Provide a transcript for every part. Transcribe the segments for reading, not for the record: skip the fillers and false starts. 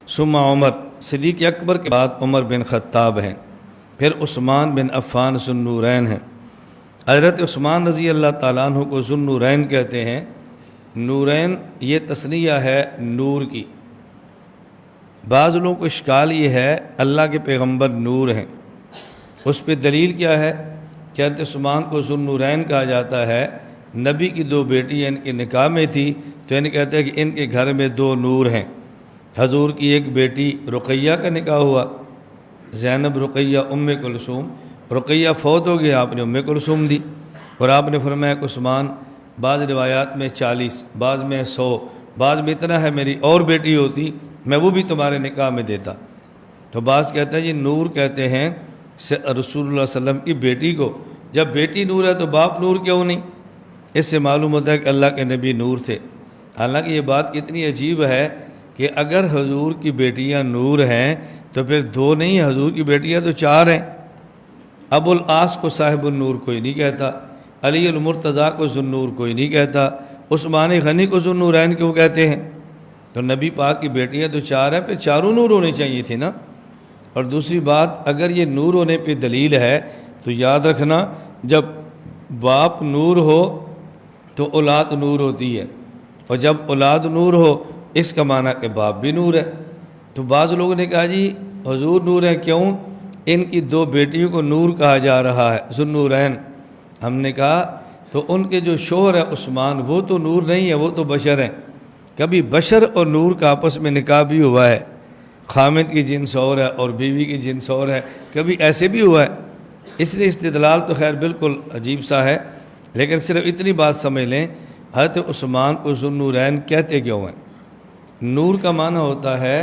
ثم عمر، صدیق اکبر کے بعد عمر بن خطاب ہیں، پھر عثمان بن عفان ذو النورین ہیں۔ حضرت عثمان رضی اللہ تعالیٰ عنہ کو ذو النورین کہتے ہیں۔ نورین یہ تثنیہ ہے نور کی۔ بعض لوگوں کو اشکال یہ ہے اللہ کے پیغمبر نور ہیں، اس پہ دلیل کیا ہے کہ حضرت عثمان کو ذو النورین کہا جاتا ہے؟ نبی کی 2 بیٹیاں ان کے نکاح میں تھی، تو ان کہتے ہیں کہ ان کے گھر میں 2 نور ہیں۔ حضور کی ایک بیٹی رقیہ کا نکاح ہوا، زینب رقیہ ام کلثوم، رقیہ فوت ہو گیا، آپ نے ام کلثوم دی، اور آپ نے فرمایا کہ عثمان، بعض روایات میں 40، بعض میں 100، بعض میں اتنا ہے، میری اور بیٹی ہوتی میں وہ بھی تمہارے نکاح میں دیتا۔ تو بعض کہتے ہیں یہ نور کہتے ہیں رسول اللہ صلی اللہ علیہ وسلم کی بیٹی کو۔ جب بیٹی نور ہے تو باپ نور کیوں نہیں؟ اس سے معلوم ہوتا ہے کہ اللہ کے نبی نور تھے۔ حالانکہ یہ بات کتنی عجیب ہے کہ اگر حضور کی بیٹیاں نور ہیں تو پھر 2 نہیں، حضور کی بیٹیاں تو 4 ہیں۔ ابو العاص کو صاحب النور کوئی نہیں کہتا، علی المرتضیٰ کو ذو النور کوئی نہیں کہتا، عثمان غنی کو ذو النورین کیوں کہتے ہیں؟ تو نبی پاک کی بیٹیاں تو 4 ہیں، پھر چاروں نور ہونے چاہیے تھے نا۔ اور دوسری بات، اگر یہ نور ہونے پہ دلیل ہے تو یاد رکھنا جب باپ نور ہو تو اولاد نور ہوتی ہے، اور جب اولاد نور ہو اس کا معنی کہ باپ بھی نور ہے۔ تو بعض لوگوں نے کہا جی حضور نور ہیں، کیوں؟ ان کی 2 بیٹیوں کو نور کہا جا رہا ہے، ذو النورین۔ ہم نے کہا تو ان کے جو شوہر ہے عثمان، وہ تو نور نہیں ہے، وہ تو بشر ہیں۔ کبھی بشر اور نور کا آپس میں نکاح بھی ہوا ہے، خامد کی جنس اور ہے اور بیوی کی جنس اور ہے، کبھی ایسے بھی ہوا ہے۔ اس لیے استدلال تو خیر بالکل عجیب سا ہے، لیکن صرف اتنی بات سمجھ لیں، حضرت عثمان کو ذو النورین کہتے کیوں ہیں؟ نور کا معنی ہوتا ہے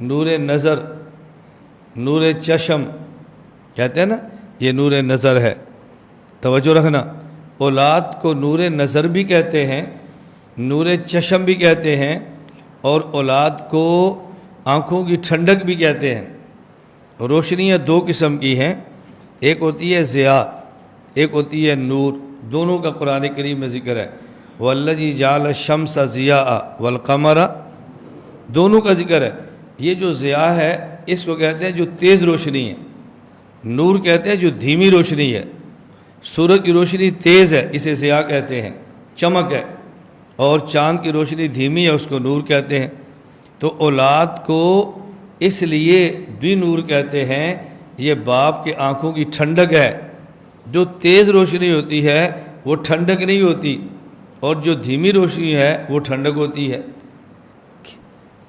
نور نظر، نور چشم کہتے ہیں نا، یہ نور نظر ہے۔ توجہ رکھنا، اولاد کو نور نظر بھی کہتے ہیں، نور چشم بھی کہتے ہیں، اور اولاد کو آنکھوں کی ٹھنڈک بھی کہتے ہیں۔ روشنیاں 2 قسم کی ہیں، ایک ہوتی ہے ضیاء، ایک ہوتی ہے نور۔ دونوں کا قرآن کریم میں ذکر ہے، وَالَّذِي جَعَلَ الشَّمْسَ ضِيَاءً وَالْقَمَرَ، دونوں کا ذکر ہے۔ یہ جو ضیاء ہے اس کو کہتے ہیں جو تیز روشنی ہے، نور کہتے ہیں جو دھیمی روشنی ہے۔ سورج کی روشنی تیز ہے، اسے ضیاء کہتے ہیں، چمک ہے، اور چاند کی روشنی دھیمی ہے، اس کو نور کہتے ہیں۔ تو اولاد کو اس لیے بھی نور کہتے ہیں، یہ باپ کے آنکھوں کی ٹھنڈک ہے۔ جو تیز روشنی ہوتی ہے وہ ٹھنڈک نہیں ہوتی، اور جو دھیمی روشنی ہے وہ ٹھنڈک ہوتی ہے۔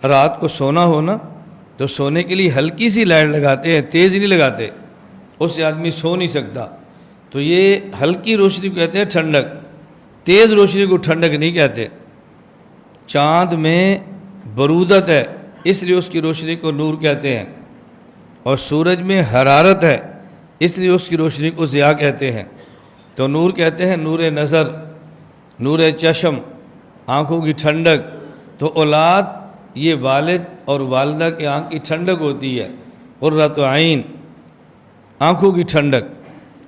رات کو سونا ہونا تو سونے کے لیے ہلکی سی لائٹ لگاتے ہیں، تیز نہیں لگاتے، اس سے آدمی سو نہیں سکتا۔ تو یہ ہلکی روشنی کو کہتے ہیں ٹھنڈک، تیز روشنی کو ٹھنڈک نہیں کہتے۔ چاند میں برودت ہے، اس لیے اس کی روشنی کو نور کہتے ہیں، اور سورج میں حرارت ہے، اس لیے اس کی روشنی کو ضیاء کہتے ہیں۔ تو نور کہتے ہیں نور نظر، نور چشم، آنکھوں کی ٹھنڈک۔ تو اولاد یہ والد اور والدہ کے آنکھ کی ٹھنڈک ہوتی ہے، قرۃ عین، آنکھوں کی ٹھنڈک۔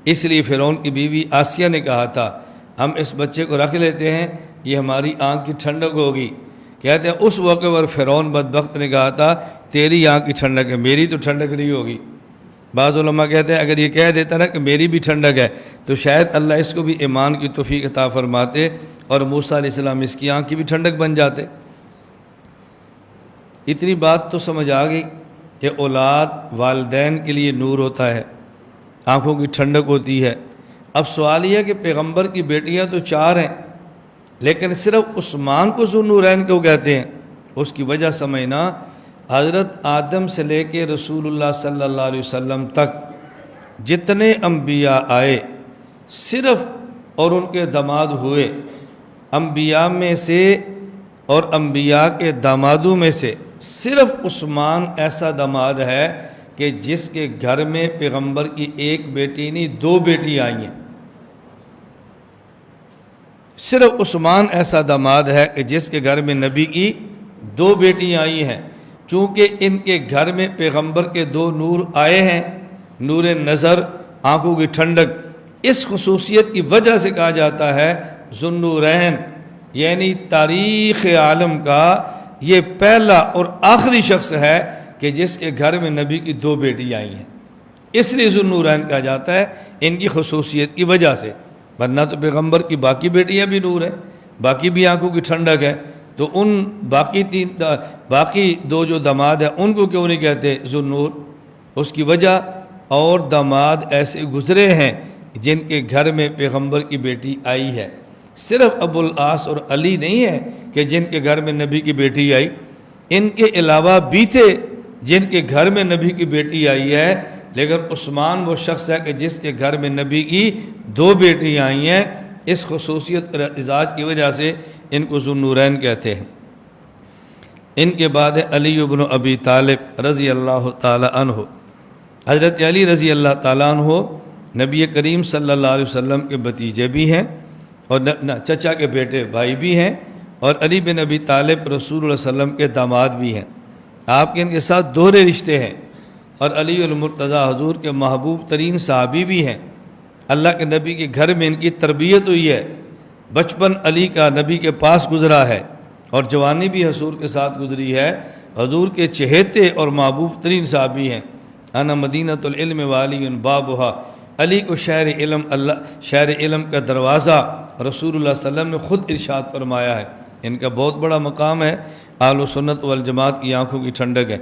اس لیے فرعون کی بیوی آسیہ نے کہا تھا ہم اس بچے کو رکھ لیتے ہیں، یہ ہماری آنکھ کی ٹھنڈک ہوگی۔ کہتے ہیں اس موقع پر فرعون بدبخت نے کہا تھا تیری آنکھ کی ٹھنڈک ہے، میری تو ٹھنڈک نہیں ہوگی۔ بعض علماء کہتے ہیں اگر یہ کہہ دیتا نا کہ میری بھی ٹھنڈک ہے تو شاید اللہ اس کو بھی ایمان کی توفیق عطا فرماتے، اور موسیٰ علیہ السلام اس کی آنکھ کی بھی ٹھنڈک بن جاتے۔ اتنی بات تو سمجھ آ گئی کہ اولاد والدین کے لیے نور ہوتا ہے، آنکھوں کی ٹھنڈک ہوتی ہے۔ اب سوال یہ ہے کہ پیغمبر کی بیٹیاں تو 4 ہیں، لیکن صرف عثمان کو ذو النورین کیوں کہتے ہیں؟ اس کی وجہ سمجھنا، حضرت آدم سے لے کے رسول اللہ صلی اللہ علیہ وسلم تک جتنے انبیاء آئے صرف اور ان کے داماد ہوئے، انبیاء میں سے اور انبیاء کے دامادوں میں سے صرف عثمان ایسا داماد ہے کہ جس کے گھر میں پیغمبر کی 1 بیٹی نہیں 2 بیٹی آئی ہیں۔ صرف عثمان ایسا داماد ہے کہ جس کے گھر میں نبی کی 2 بیٹیاں آئی ہیں۔ چونکہ ان کے گھر میں پیغمبر کے 2 نور آئے ہیں، نور نظر، آنکھوں کی ٹھنڈک، اس خصوصیت کی وجہ سے کہا جاتا ہے ذو النورین، یعنی تاریخ عالم کا یہ پہلا اور آخری شخص ہے کہ جس کے گھر میں نبی کی 2 بیٹی آئی ہیں، اس لیے ذو النورین کہا جاتا ہے ان کی خصوصیت کی وجہ سے، ورنہ تو پیغمبر کی باقی بیٹیاں بھی نور ہیں، باقی بھی آنکھوں کی ٹھنڈک ہے، تو ان باقی 2 جو داماد ہیں ان کو کیوں نہیں کہتے ذو النور؟ اس کی وجہ اور داماد ایسے گزرے ہیں جن کے گھر میں پیغمبر کی بیٹی آئی ہے، صرف ابو العاص اور علی نہیں ہے کہ جن کے گھر میں نبی کی بیٹی آئی، ان کے علاوہ بھی تھے جن کے گھر میں نبی کی بیٹی آئی ہے، لیکن عثمان وہ شخص ہے کہ جس کے گھر میں نبی کی 2 بیٹی آئی ہیں، اس خصوصیت اور اعزاز کی وجہ سے ان کو ذو النورین کہتے ہیں۔ ان کے بعد علی بن ابی طالب رضی اللہ تعالی عنہ، حضرت علی رضی اللہ تعالیٰ عنہ نبی کریم صلی اللہ علیہ وسلم کے بھتیجے بھی ہیں اور چچا کے بیٹے بھائی بھی ہیں، اور علی بن ابی طالب رسول اللہ علیہ وسلم کے داماد بھی ہیں۔ آپ کے ان کے ساتھ دوہرے رشتے ہیں، اور علی المرتضیٰ حضور کے محبوب ترین صحابی بھی ہیں۔ اللہ کے نبی کے گھر میں ان کی تربیت ہوئی ہے، بچپن علی کا نبی کے پاس گزرا ہے، اور جوانی بھی حضور کے ساتھ گزری ہے۔ حضور کے چہیتے اور محبوب ترین صحابی ہیں۔ انا مدینۃ العلم والی بابھا، علی کو شہر علم کا دروازہ رسول اللہ صلی اللہ علیہ وسلم نے خود ارشاد فرمایا ہے۔ ان کا بہت بڑا مقام ہے، اہل سنت والجماعت کی آنکھوں کی ٹھنڈک ہے۔